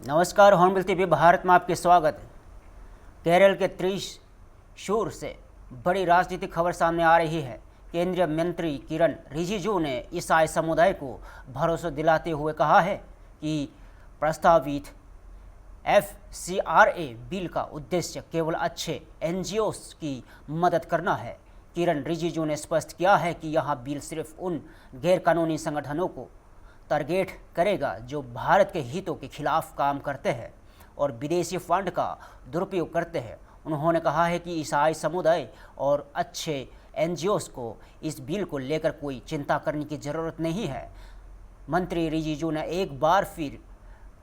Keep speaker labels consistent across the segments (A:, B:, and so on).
A: नमस्कार, hornbill TV Bharat में आपके स्वागत है। केरल के त्रिशूर से बड़ी राजनीतिक खबर सामने आ रही है। केंद्रीय मंत्री किरण रिजिजू ने ईसाई समुदाय को भरोसा दिलाते हुए कहा है कि प्रस्तावित FCRA बिल का उद्देश्य केवल अच्छे NGOs की मदद करना है। किरण रिजिजू ने स्पष्ट किया है कि यह बिल सिर्फ उन गैरकानूनी संगठनों को टारगेट करेगा जो भारत के हितों के खिलाफ काम करते हैं और विदेशी फंड का दुरुपयोग करते हैं। उन्होंने कहा है कि ईसाई समुदाय और अच्छे NGOs को इस बिल को लेकर कोई चिंता करने की ज़रूरत नहीं है। मंत्री रिजिजू ने एक बार फिर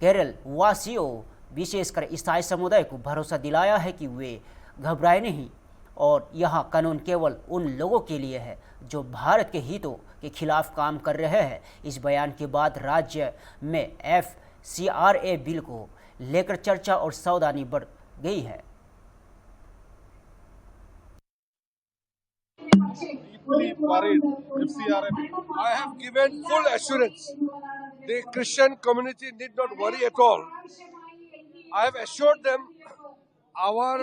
A: केरल वासियों, विशेषकर ईसाई समुदाय को भरोसा दिलाया है कि वे घबराए नहीं और यह कानून केवल उन लोगों के लिए है जो भारत के हितों के खिलाफ काम कर रहे हैं। इस बयान के बाद राज्य में FCRA बिल को लेकर चर्चा और सावधानी बढ़ गई है।
B: I have given full assurance. The Christian community need not worry at all. I have assured them our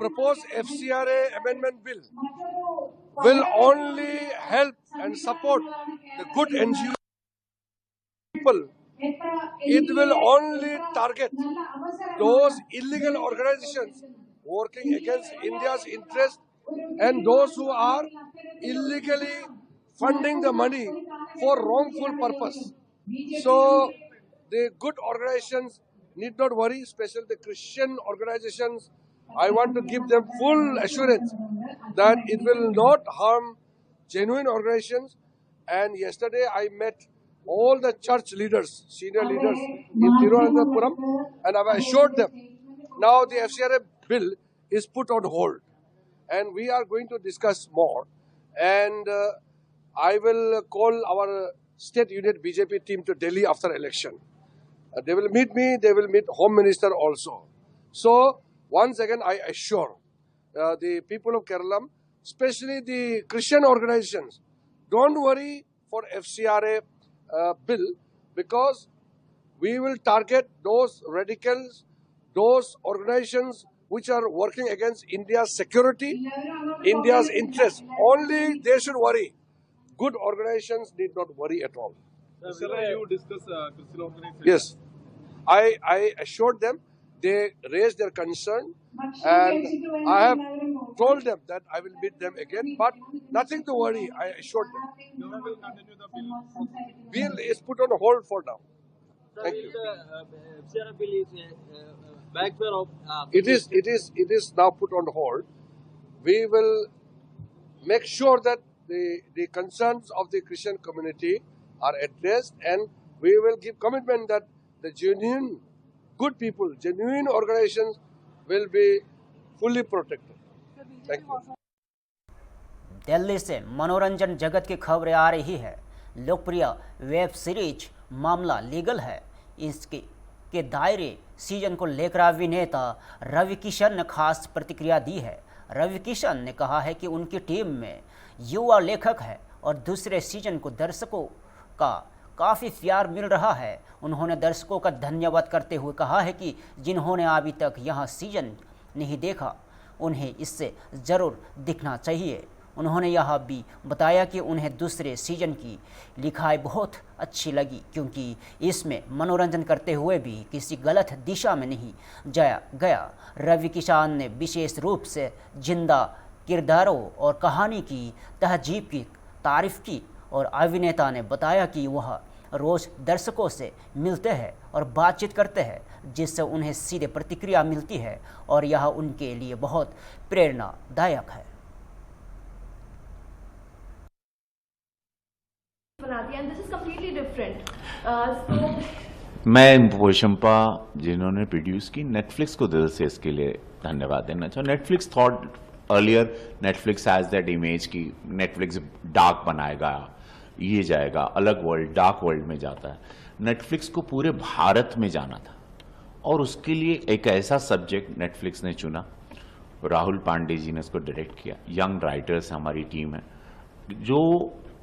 B: proposed FCRA amendment bill will only help and support the good NGO people. It will only target those illegal organizations working against India's interest and those who are illegally funding the money for wrongful purpose. So the good organizations need not worry, especially the Christian organizations. I want to give them full assurance that it will not harm genuine organizations. And yesterday I met all the church leaders, senior leaders in Thiruvananthapuram, and I have assured them now the FCRA bill is put on hold and we are going to discuss more. And I will call our state unit BJP team to Delhi after election. They will meet me, they will meet Home Minister also. So once again I assure the people of Kerala, especially the Christian organizations, don't worry for FCRA bill, because we will target those radicals, those organizations which are working against India's security, India's interests. Only they should worry. Good organizations need not worry at all.
C: Sir, you discuss Christian organizations?
B: Yes. I assured them, they raised their concern, and I have told them that I will meet them again, but nothing to worry, I assured them.
C: Government will continue the bill.
B: Bill is put on hold for now.
D: Sir,
B: Thank you.
D: the FCRA bill is backfire of.
B: It is now put on hold. We will make sure that the concerns of the Christian community are addressed, and we will give commitment that the genuine good people, genuine organizations will be fully protected. Thank you.
A: Delhi से मनोरंजन जगत की खबरें आ रही है। लोकप्रिय web series मामला legal है, इसके के दायरे सीजन को लेकर अभिनेता रवि किशन ने खास प्रतिक्रिया दी है। रवि किशन ने कहा है कि उनकी टीम में युवा लेखक है और दूसरे सीजन को दर्शकों का काफ़ी प्यार मिल रहा है। उन्होंने दर्शकों का धन्यवाद करते हुए कहा है कि जिन्होंने अभी तक यह सीजन नहीं देखा उन्हें इससे ज़रूर दिखना चाहिए। उन्होंने यह भी बताया कि उन्हें दूसरे सीजन की लिखाई बहुत अच्छी लगी, क्योंकि इसमें मनोरंजन करते हुए भी किसी गलत दिशा में नहीं जाया गया। रवि किशन ने विशेष रूप से जिंदा किरदारों और कहानी की तहजीब की तारीफ की और अभिनेता ने बताया कि वह रोज़ दर्शकों से मिलते हैं और बातचीत करते हैं, जिससे उन्हें सीधे प्रतिक्रिया मिलती है और यह उनके लिए बहुत प्रेरणादायक है।
E: And this is completely different.
F: मैं पोशंपा जिन्होंने प्रोड्यूस की नेटफ्लिक्स को दिल से इसके लिए धन्यवाद देना चाहूँ। Netflix thought earlier Netflix has that image की नेटफ्लिक्स डार्क बनाएगा, ये जाएगा अलग वर्ल्ड, डार्क वर्ल्ड में जाता है। नेटफ्लिक्स को पूरे भारत में जाना था और उसके लिए एक ऐसा सब्जेक्ट नेटफ्लिक्स ने चुना। राहुल पांडे जी ने इसको डायरेक्ट किया। यंग राइटर्स हमारी टीम है जो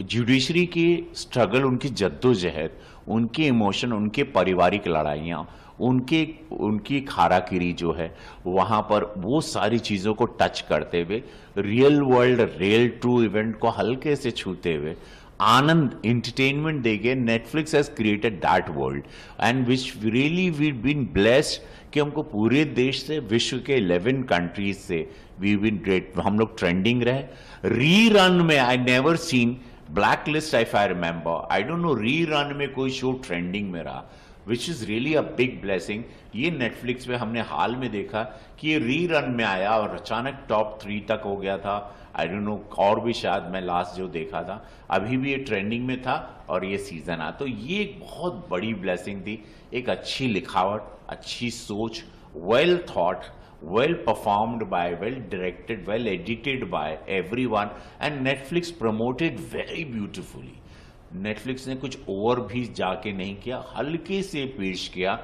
F: जुडिशरी की स्ट्रगल, उनकी जद्दोजहद, उनके इमोशन, उनके पारिवारिक लड़ाइयाँ, उनकी खाराखीरी जो है वहाँ पर, वो सारी चीज़ों को टच करते हुए, real world, real true event को हल्के से छूते हुए आनंद, एंटरटेनमेंट देके Netflix has created that world and which really we been blessed कि हमको पूरे देश से, विश्व के 11 कंट्रीज से वी बीन ग्रेट, हम लोग ट्रेंडिंग रहे। रीरन में I never seen black list, if I remember, I don't know rerun में कोई शो ट्रेंडिंग में रहा, which is really a big blessing. ये नेटफ्लिक्स पे हमने हाल में देखा कि ये रीरन में आया और अचानक टॉप 3 तक हो गया था। आई डोंट नो, और भी शायद मैं लास्ट जो देखा था अभी भी ये ट्रेंडिंग में था और ये सीजन आ, तो ये एक बहुत बड़ी ब्लेसिंग थी। एक अच्छी लिखावट, अच्छी सोच, well thought, well performed by, well directed, well edited by everyone, and Netflix promoted very beautifully. Netflix ने कुछ और भी जाके नहीं किया, हल्के से पेश किया।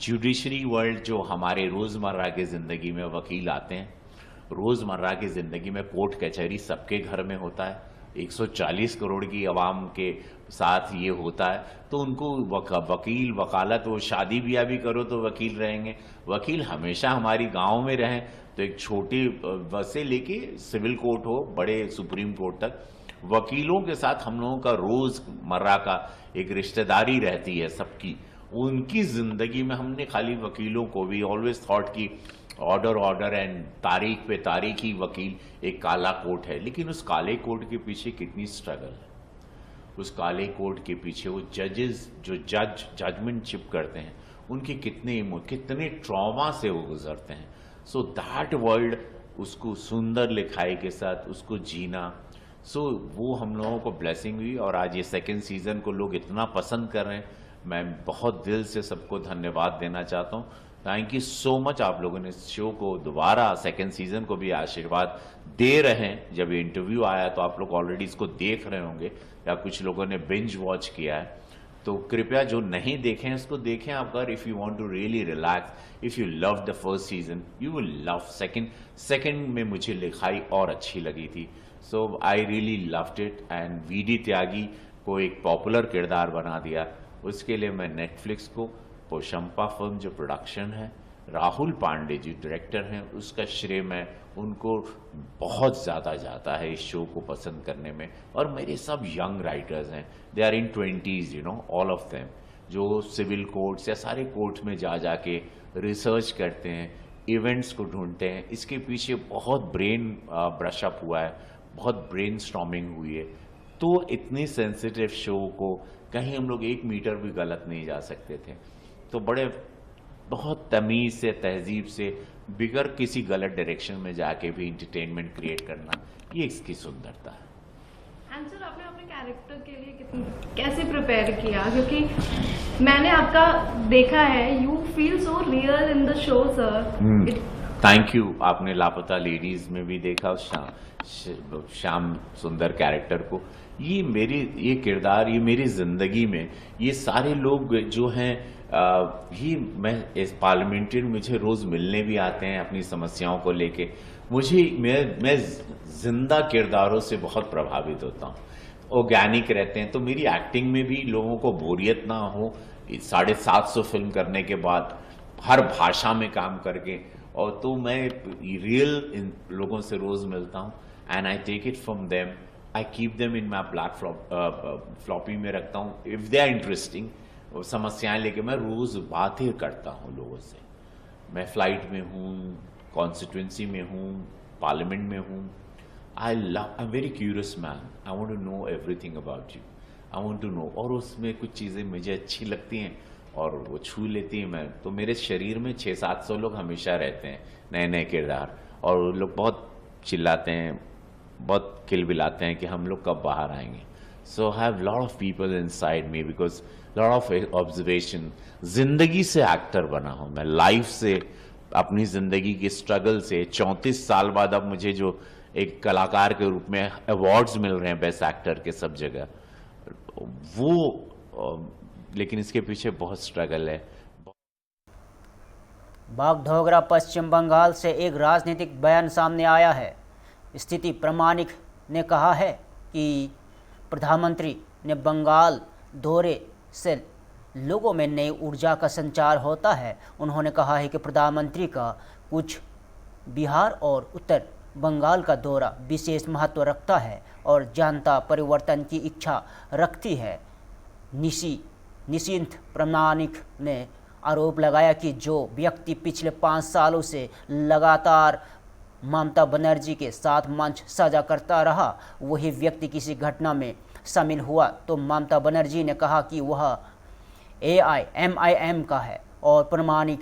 F: जुडिशरी वर्ल्ड जो हमारे रोज़मर्रा की ज़िंदगी में वकील आते हैं, रोज़मर्रा की ज़िंदगी में कोर्ट कचहरी सबके घर में होता है, 140 करोड़ की आवाम के साथ ये होता है, तो उनको वकील, वकालत, वो शादी ब्याह भी करो तो वकील रहेंगे। वकील हमेशा हमारी गांव में रहें, तो एक छोटी से लेके सिविल कोर्ट हो, बड़े सुप्रीम कोर्ट तक, वकीलों के साथ हम लोगों का रोज़मर्रा का एक रिश्तेदारी रहती है सबकी। उनकी ज़िंदगी में हमने खाली वकीलों को भी ऑलवेज थॉट कि ऑर्डर एंड तारीख पे तारीख ही वकील, एक काला कोट है, लेकिन उस काले कोट के पीछे कितनी स्ट्रगल है। उस काले कोट के पीछे वो जजेस जो जजमेंट चिप करते हैं, उनके कितने ट्रॉमा से वो गुजरते हैं। सो दैट वर्ल्ड, उसको सुंदर लिखाई के साथ उसको जीना, वो हम लोगों को ब्लेसिंग हुई। और आज ये सेकेंड सीजन को लोग इतना पसंद कर रहे हैं, मैं बहुत दिल से सबको धन्यवाद देना चाहता हूँ। थैंक यू सो मच, आप लोगों ने इस शो को दोबारा सेकेंड सीजन को भी आशीर्वाद दे रहे हैं। जब ये इंटरव्यू आया तो आप लोग ऑलरेडी इसको देख रहे होंगे या कुछ लोगों ने बिंज वॉच किया है, तो कृपया जो नहीं देखें इसको देखें। आप अगर if you want to really relax, if you love the first season, you will love second में मुझे लिखाई और अच्छी लगी थी। So I really loved it and V D Tyagi को एक पॉपुलर किरदार बना दिया। उसके लिए मैं नेटफ्लिक्स को, पोशंपा फिल्म जो प्रोडक्शन है, राहुल पांडे जी डायरेक्टर हैं, उसका श्रेय मैं उनको बहुत ज़्यादा जाता है इस शो को पसंद करने में। और मेरे सब यंग राइटर्स हैं, they are in 20s, you know, all of them, जो सिविल कोर्ट्स या सारे कोर्ट्स में जा के रिसर्च करते हैं, इवेंट्स को ढूंढते हैं। इसके पीछे बहुत ब्रेन ब्रशअप हुआ है, बहुत ब्रेन स्टॉर्मिंग हुई है। तो इतनी सेंसिटिव शो को कहीं हम लोग 1 मीटर भी गलत नहीं जा सकते थे। तो बहुत तमीज़ से, तहजीब से, बिगर किसी गलत डायरेक्शन में जाके भी इंटरटेनमेंट क्रिएट करना, ये इसकी सुंदरता है।
E: एंड सर, आपने अपने कैरेक्टर के लिए कैसे प्रिपेयर किया? क्योंकि मैंने आपका देखा है, you feel so real in the show sir.
F: Thank you. आपने लापता लेडीज में भी देखा श्याम सुंदर कैरेक्टर को। ये किरदार, ये मेरी जिंदगी में ये सारे लोग जो हैं, मैं इस पार्लियामेंट्री मुझे रोज मिलने भी आते हैं अपनी समस्याओं को लेके। मैं जिंदा किरदारों से बहुत प्रभावित होता हूँ, ऑर्गेनिक रहते हैं। तो मेरी एक्टिंग में भी लोगों को बोरियत ना हो। 750 फिल्म करने के बाद हर भाषा में काम करके, और तो मैं रियल इन लोगों से रोज मिलता हूँ and I take it from them, I keep them in my black floppy में रखता हूँ। इफ दे आर इंटरेस्टिंग, समस्याएं लेके मैं रोज बातें करता हूँ लोगों से। मैं फ्लाइट में हूँ, कॉन्स्टिट्यूंसी में हूँ, पार्लियामेंट में हूँ। I am very curious man, I want to know everything about you, I want to know. और उसमें कुछ चीज़ें मुझे अच्छी लगती हैं और वो छू लेती हैं। मैं तो मेरे शरीर में 600-700 लोग हमेशा रहते हैं, नए नए किरदार, और वो लोग बहुत चिल्लाते हैं, बहुत खिलबिलाते हैं कि हम लोग कब बाहर आएंगे। So I have lot of people inside me because lot of observation. जिंदगी से एक्टर बना हूँ मैं, लाइफ से, अपनी जिंदगी की स्ट्रगल से। 34 साल बाद अब मुझे जो एक कलाकार के रूप में अवार्ड्स मिल रहे हैं बेस्ट एक्टर के सब जगह, वो लेकिन इसके पीछे बहुत स्ट्रगल है।
A: बागडोगरा पश्चिम बंगाल से एक राजनीतिक बयान सामने आया है। स्थिति प्रमाणिक ने कहा है कि प्रधानमंत्री ने बंगाल दौरे से लोगों में नई ऊर्जा का संचार होता है। उन्होंने कहा है कि प्रधानमंत्री का कुछ बिहार और उत्तर बंगाल का दौरा विशेष महत्व रखता है और जनता परिवर्तन की इच्छा रखती है। निशिंत प्रामाणिक ने आरोप लगाया कि जो व्यक्ति पिछले 5 सालों से लगातार ममता बनर्जी के साथ मंच साझा करता रहा, वही व्यक्ति किसी घटना में शामिल हुआ तो ममता बनर्जी ने कहा कि वह AIMIM का है। और प्रामाणिक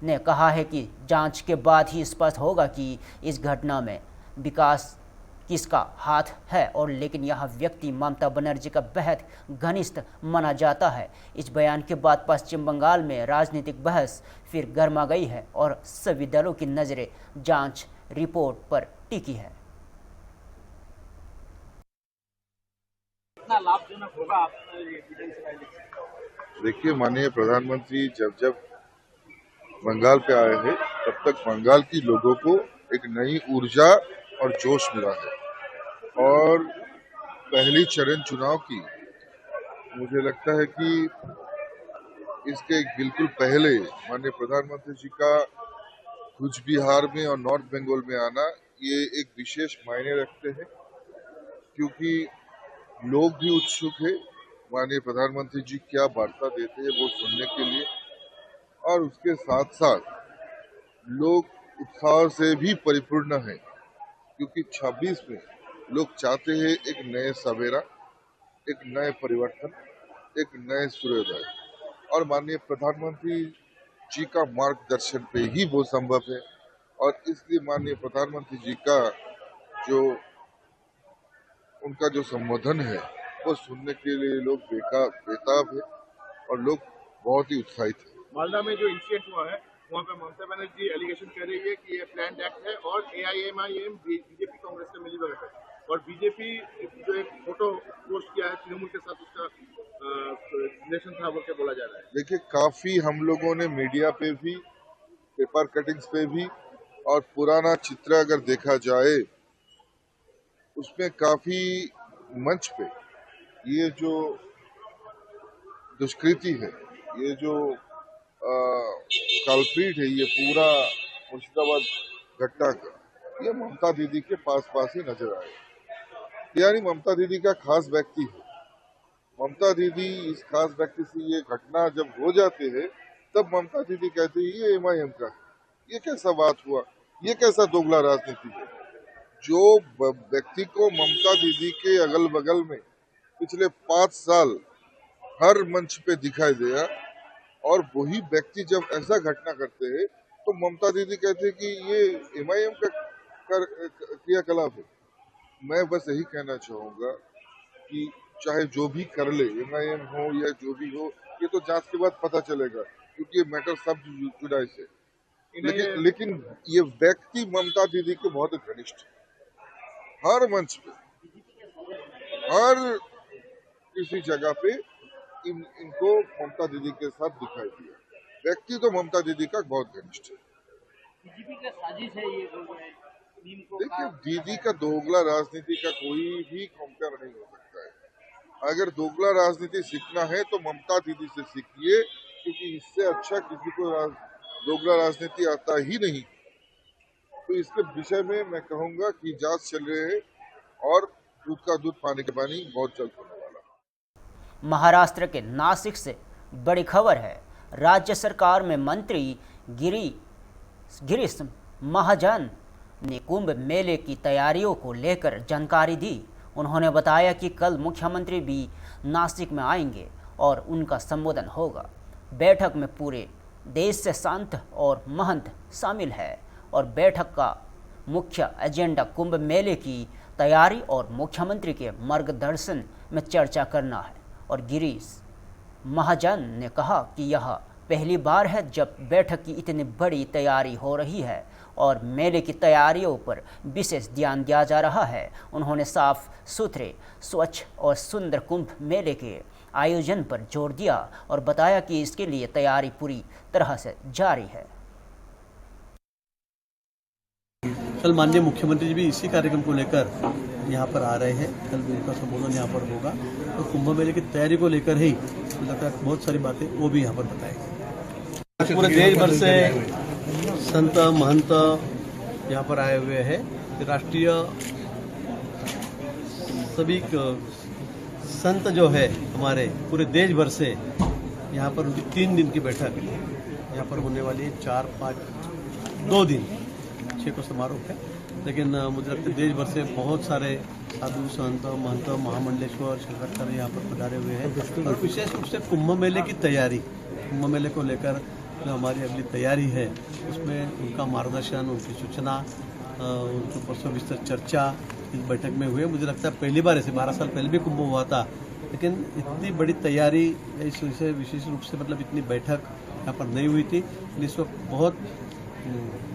A: ने कहा है कि जांच के बाद ही स्पष्ट होगा कि इस घटना में विकास किसका हाथ है और लेकिन यह व्यक्ति ममता बनर्जी का बेहद घनिष्ठ माना जाता है। इस बयान के बाद पश्चिम बंगाल में राजनीतिक बहस फिर गर्मा गई है और सभी दलों की नज़रें जांच रिपोर्ट पर टिकी है।
D: कितना लाभजनक होगा आपका ये विधानसभा इलेक्शन?
G: देखिए, माननीय प्रधानमंत्री जब बंगाल पे आए हैं तब तक बंगाल की लोगों को एक नई ऊर्जा और जोश मिला है और पहली चरण चुनाव की मुझे लगता है कि इसके बिल्कुल पहले माननीय प्रधानमंत्री जी का कुछ बिहार में और नॉर्थ बंगाल में आना ये एक विशेष मायने रखते हैं, क्योंकि लोग भी उत्सुक है माननीय प्रधानमंत्री जी क्या वार्ता देते हैं वो सुनने के लिए, और उसके साथ साथ लोग उत्साह से भी परिपूर्ण हैं क्योंकि 26 में लोग चाहते हैं एक नए सवेरा, एक नए परिवर्तन, एक नए सूर्योदय, और माननीय प्रधानमंत्री जी का मार्गदर्शन पे ही वो संभव है। और इसलिए माननीय प्रधानमंत्री जी का उनका जो संबोधन है वो सुनने के लिए लोग बेताब है और लोग बहुत ही उत्साहित है।
C: मालदा में जो इंसिडेंट हुआ है वहाँ पे ममता बनर्जी एलिगेशन कर रही है कि ये प्लान्ड एक्ट है और AIMIM बीजेपी कांग्रेस से मिली भगत है, और बीजेपी जो एक फोटो पोस्ट किया है तृणमूल के साथ उसका रिलेशन था वो क्या बोला जा रहा है।
G: देखिए, काफी हम लोगों ने मीडिया पे भी, पेपर कटिंग्स पे भी और पुराना चित्र अगर देखा जाए उसमें काफी मंच पे ये जो दुष्कृति है, ये जो कल्प्रिट है, ये पूरा मुर्शिदाबाद घटना का ये ममता दीदी के पास ही नजर आए। यानी ममता दीदी का खास व्यक्ति है। ममता दीदी इस खास व्यक्ति से ये घटना जब हो जाते हैं तब ममता दीदी कहती है ये MIM का है। ये कैसा बात हुआ, ये कैसा दोगला राजनीति है। जो व्यक्ति को ममता दीदी के अगल बगल में पिछले 5 साल हर मंच पे दिखाई दिया और वही व्यक्ति जब ऐसा घटना करते हैं तो ममता दीदी कहते हैं कि ये MIM का क्रियाकलाप है। मैं बस यही कहना चाहूंगा कि चाहे जो भी कर ले, MIM हो या जो भी हो, ये तो जांच के बाद पता चलेगा क्योंकि ये मैटर सब जुड़ाई से। लेकिन ये व्यक्ति ममता दीदी के बहुत घनिष्ठ, हर मंच पे, हर किसी जगह पे इनको ममता दीदी के साथ दिखाई दिया। व्यक्ति तो ममता दीदी का बहुत घनिष्ठ है।
D: बीजेपी का साजिश है ये
G: देखिए, दीदी का दोगला राजनीति का कोई भी कंपेयर नहीं हो सकता है। अगर दोगला राजनीति सीखना है तो ममता दीदी से सीखिए, क्योंकि इससे अच्छा किसी को दोगला राजनीति आता ही नहीं। तो इसके विषय में मैं कहूंगा कि जांच चल रही है और दूध का दूध पानी का पानी बहुत जल्द होने वाला।
A: महाराष्ट्र के नासिक से बड़ी खबर है। राज्य सरकार में मंत्री गिरीश महाजन ने कुंभ मेले की तैयारियों को लेकर जानकारी दी। उन्होंने बताया कि कल मुख्यमंत्री भी नासिक में आएंगे और उनका संबोधन होगा। बैठक में पूरे देश से संत और महंत शामिल है और बैठक का मुख्य एजेंडा कुंभ मेले की तैयारी और मुख्यमंत्री के मार्गदर्शन में चर्चा करना है। और गिरीश महाजन ने कहा कि यह पहली बार है जब बैठक की इतनी बड़ी तैयारी हो रही है और मेले की तैयारियों पर विशेष ध्यान दिया जा रहा है। उन्होंने साफ सुथरे, स्वच्छ और सुंदर कुंभ मेले के आयोजन पर जोर दिया और बताया कि इसके लिए तैयारी पूरी तरह से जारी है।
H: कल माननीय मुख्यमंत्री जी भी इसी कार्यक्रम को लेकर यहाँ पर आ रहे हैं। कल भी उनका संबोधन यहाँ पर होगा तो कुंभ मेले की तैयारी को लेकर ही लगता है बहुत सारी बातें वो भी यहाँ पर बताएंगे। पूरे देश भर से संत महंत यहाँ पर आए हुए हैं। राष्ट्रीय सभी संत जो है हमारे पूरे देश भर से यहाँ पर उनकी 3 दिन की बैठक यहाँ पर होने वाली है। 4, 5, 2 दिन 6 को समारोह है, लेकिन मुझे लगता है देश भर से बहुत सारे साधु संत महंत महामंडलेश्वर शंकराचार्य यहाँ पर पधारे हुए हैं। और विशेष रूप से कुंभ मेले की तैयारी, कुंभ मेले को लेकर जो हमारी अगली तैयारी है उसमें उनका मार्गदर्शन, उनकी सूचना, उनके ऊपर सविस्तर चर्चा इस बैठक में हुए। मुझे लगता है पहली बार ऐसे 12 साल पहले भी कुंभ हुआ था, लेकिन इतनी बड़ी तैयारी इस विशेष रूप से मतलब इतनी बैठक यहाँ पर नहीं हुई थी। इस वक्त बहुत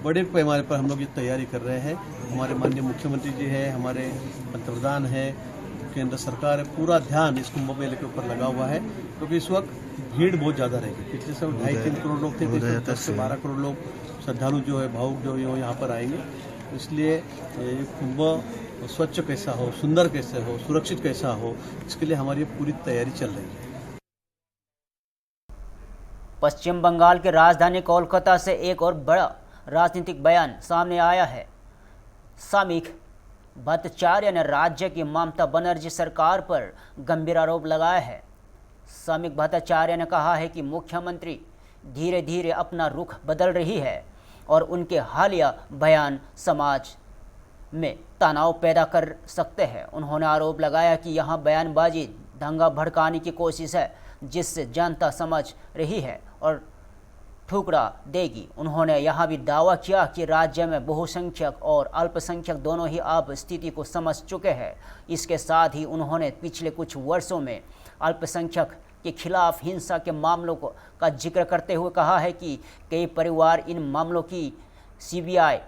H: बड़े पैमाने पर हम लोग ये तैयारी कर रहे हैं। हमारे माननीय मुख्यमंत्री जी है, हमारे पंतप्रधान है, केंद्र सरकार है, पूरा ध्यान इस कुंभ मेले के ऊपर लगा हुआ है, क्योंकि इस वक्त भीड़ बहुत ज़्यादा रहेगी। पिछले समय 2.5-3 करोड़ लोग थे, 10 से 12 करोड़ लोग श्रद्धालु जो है, भावुक जो है यहाँ पर आएंगे। इसलिए ये कुंभ स्वच्छ कैसा हो, सुंदर कैसे हो, सुरक्षित कैसा हो, इसके लिए हमारी पूरी तैयारी चल रही है।
A: पश्चिम बंगाल के राजधानी कोलकाता से एक और बड़ा राजनीतिक बयान सामने आया है। समीक भट्टाचार्य ने राज्य की ममता बनर्जी सरकार पर गंभीर आरोप लगाया है। समीक भट्टाचार्य ने कहा है कि मुख्यमंत्री धीरे धीरे अपना रुख बदल रही है और उनके हालिया बयान समाज में तनाव पैदा कर सकते हैं। उन्होंने आरोप लगाया कि यहां बयानबाजी दंगा भड़काने की कोशिश है, जिससे जनता समझ रही है और ठुकरा देगी। उन्होंने यहां भी दावा किया कि राज्य में बहुसंख्यक और अल्पसंख्यक दोनों ही अब स्थिति को समझ चुके हैं। इसके साथ ही उन्होंने पिछले कुछ वर्षों में अल्पसंख्यक के खिलाफ हिंसा के मामलों का जिक्र करते हुए कहा है कि कई परिवार इन मामलों की सीबीआई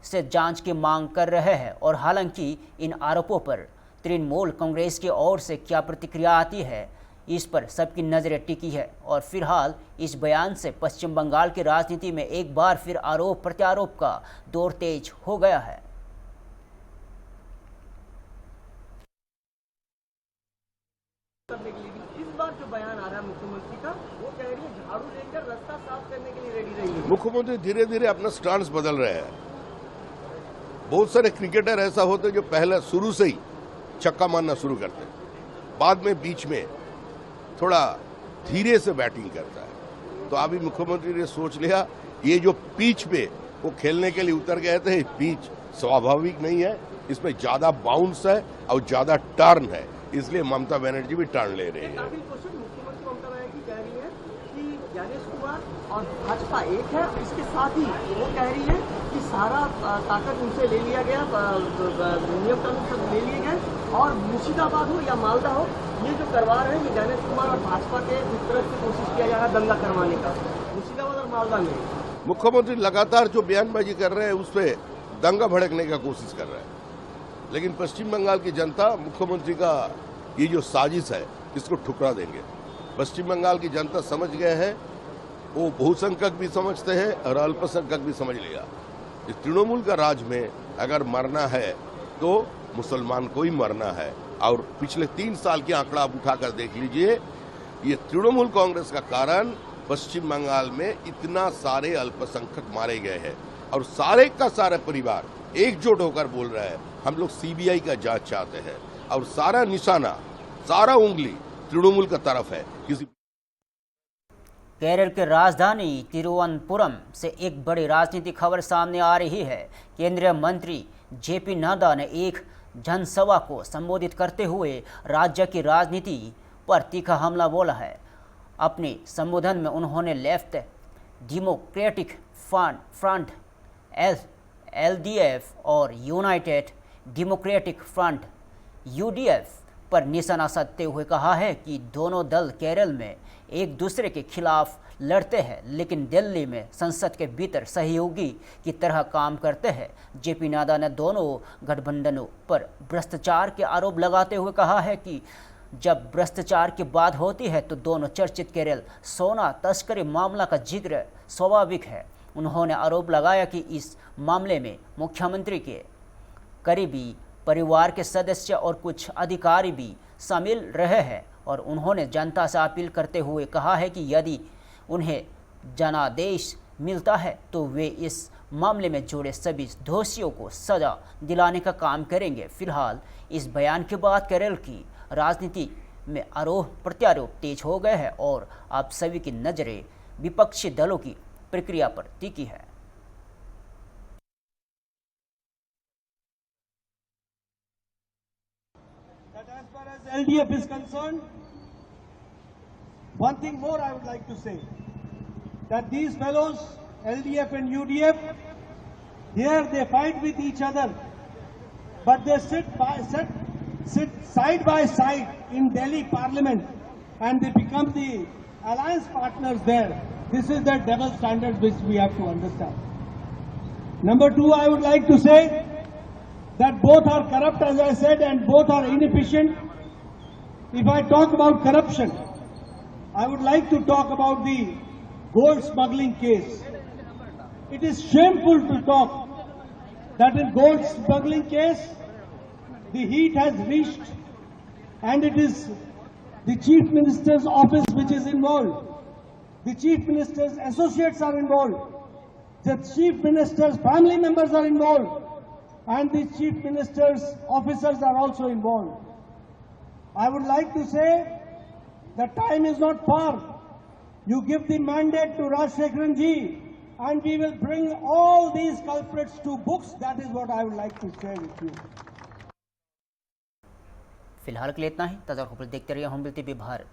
A: से जांच की मांग कर रहे हैं। और हालांकि इन आरोपों पर तृणमूल कांग्रेस की ओर से क्या प्रतिक्रिया आती है, इस पर सबकी नज़रें टिकी है। और फिलहाल इस बयान से पश्चिम बंगाल की राजनीति में एक बार फिर आरोप प्रत्यारोप का दौर तेज हो गया है।
I: इस बार जो बयान आ रहा है मुख्यमंत्री का, वो कह रही है झाड़ू लेकर रास्ता साफ करने के लिए रेडी रही है।
G: मुख्यमंत्री धीरे धीरे अपना स्टांस बदल रहे हैं। बहुत सारे क्रिकेटर ऐसा होते जो पहले शुरू से ही छक्का मारना शुरू करते, बाद में बीच में थोड़ा धीरे से बैटिंग करता है। तो अभी मुख्यमंत्री ने सोच लिया ये जो पिच पे वो खेलने के लिए उतर गए थे, पिच स्वाभाविक नहीं है, इसमें ज्यादा बाउंस है और ज्यादा टर्न है, इसलिए ममता बनर्जी भी टर्न ले रही है।
I: मुख्यमंत्री ममता बनर्जी कह रही है कि ज्ञानेश कुमार और भाजपा एक है। इसके साथ ही वो कह रही है कि सारा ताकत उनसे ले लिया गया, नियम कानून सब ले लिए गए, और मुर्शिदाबाद हो या मालदा हो, ये जो करवा रहे हैं ये ज्ञानेश कुमार और भाजपा के तरफ से कोशिश किया जा रहा है दंगा करवाने का मुर्शिदाबाद और मालदा में।
G: मुख्यमंत्री लगातार जो बयानबाजी कर रहे हैं उस पर दंगा भड़कने का कोशिश कर रहे हैं, लेकिन पश्चिम बंगाल की जनता मुख्यमंत्री का ये जो साजिश है इसको ठुकरा देंगे। पश्चिम बंगाल की जनता समझ गए हैं, वो बहुसंख्यक भी समझते हैं और अल्पसंख्यक भी समझ लिया। इस तृणमूल का राज में अगर मरना है तो मुसलमान को ही मरना है। और पिछले 3 साल के आंकड़ा आप उठाकर देख लीजिए, ये तृणमूल कांग्रेस का कारण पश्चिम बंगाल में इतना सारे अल्पसंख्यक मारे गए हैं और सारे का सारा परिवार एकजुट होकर बोल रहा है हम लोग सीबीआई का जांच चाहते हैं और सारा निशाना, सारा उंगली तृणमूल का तरफ है। किसी
A: केरल के राजधानी तिरुवनंतपुरम से एक बड़ी राजनीतिक खबर सामने आ रही है। केंद्रीय मंत्री जेपी नड्डा ने एक जनसभा को संबोधित करते हुए राज्य की राजनीति पर तीखा हमला बोला है। अपने संबोधन में उन्होंने लेफ्ट डेमोक्रेटिक फ्रंट LDF और यूनाइटेड डेमोक्रेटिक फ्रंट UDF पर निशाना साधते हुए कहा है कि दोनों दल केरल में एक दूसरे के खिलाफ लड़ते हैं, लेकिन दिल्ली में संसद के भीतर सहयोगी की तरह काम करते हैं। जेपी नड्डा ने दोनों गठबंधनों पर भ्रष्टाचार के आरोप लगाते हुए कहा है कि जब भ्रष्टाचार की बात होती है तो दोनों चर्चित केरल सोना तस्करी मामला का जिक्र स्वाभाविक है। उन्होंने आरोप लगाया कि इस मामले में मुख्यमंत्री के करीबी परिवार के सदस्य और कुछ अधिकारी भी शामिल रहे हैं और उन्होंने जनता से अपील करते हुए कहा है कि यदि उन्हें जनादेश मिलता है तो वे इस मामले में जुड़े सभी दोषियों को सजा दिलाने का काम करेंगे। फिलहाल इस बयान के बाद केरल की राजनीति में आरोप प्रत्यारोप तेज हो गए हैं और अब सभी की नज़रें विपक्षी दलों की प्रक्रिया पर टिकी है।
J: As far as LDF is concerned, one thing more I would like to say, that these fellows, LDF and UDF, here they fight with each other, but they sit side by side in Delhi Parliament and they become the alliance partners there. This is the double standard which we have to understand. Number two, I would like to say that both are corrupt, as I said, and both are inefficient. If I talk about corruption, I would like to talk about the gold smuggling case. It is shameful to talk that in gold smuggling case, the heat has reached and it is the Chief Minister's office which is involved. The Chief Minister's associates are involved. The Chief Minister's family members are involved. And the Chief Minister's officers are also involved. I would like to say the time is not far. You give the mandate to Rajshekharan ji and we will bring all these culprits to books. That is what I would like to share with you.
A: फिलहाल के लिए इतना ही। ताज़ा खबर देखते रहिए home TV Bharat.